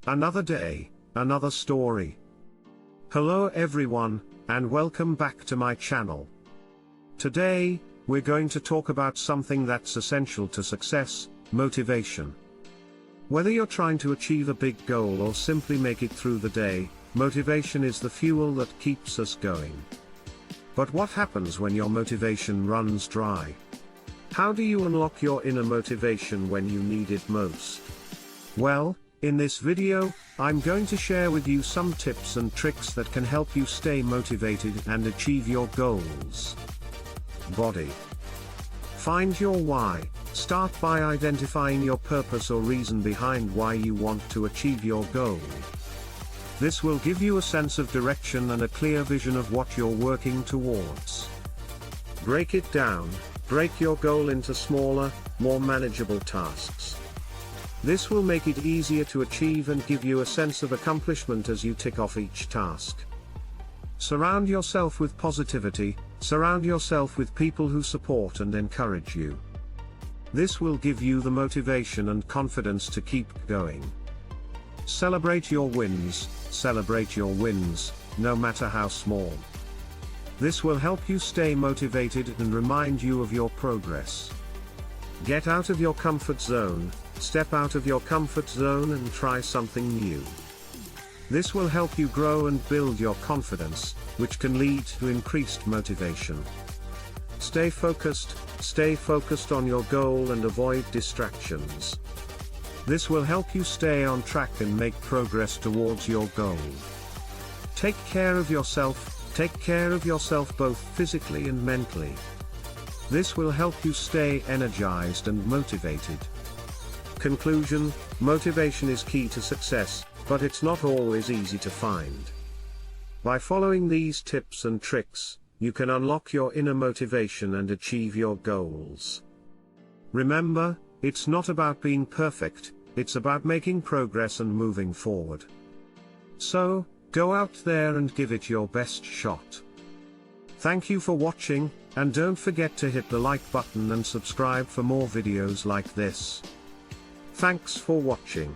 Another day, another story. Hello everyone, and welcome back to my channel. Today, we're going to talk about something that's essential to success: motivation. Whether you're trying to achieve a big goal or simply make it through the day, motivation is the fuel that keeps us going. But what happens when your motivation runs dry? How do you unlock your inner motivation when you need it most? Well, in this video, I'm going to share with you some tips and tricks that can help you stay motivated and achieve your goals. Body. Find your why. Start by identifying your purpose or reason behind why you want to achieve your goal. This will give you a sense of direction and a clear vision of what you're working towards. Break it down. Break your goal into smaller, more manageable tasks. This will make it easier to achieve and give you a sense of accomplishment as you tick off each task. Surround yourself with positivity. Surround yourself with people who support and encourage you. This will give you the motivation and confidence to keep going. Celebrate your wins. Celebrate your wins, no matter how small. This will help you stay motivated and remind you of your progress. Get out of your comfort zone. Step out of your comfort zone and try something new. This will help you grow and build your confidence, which can lead to increased motivation. Stay focused on your goal and avoid distractions. This will help you stay on track and make progress towards your goal. Take care of yourself both physically and mentally. This will help you stay energized and motivated. Conclusion: motivation is key to success, but it's not always easy to find. By following these tips and tricks, you can unlock your inner motivation and achieve your goals. Remember, it's not about being perfect, it's about making progress and moving forward. So, go out there and give it your best shot. Thank you for watching, and don't forget to hit the like button and subscribe for more videos like this. Thanks for watching.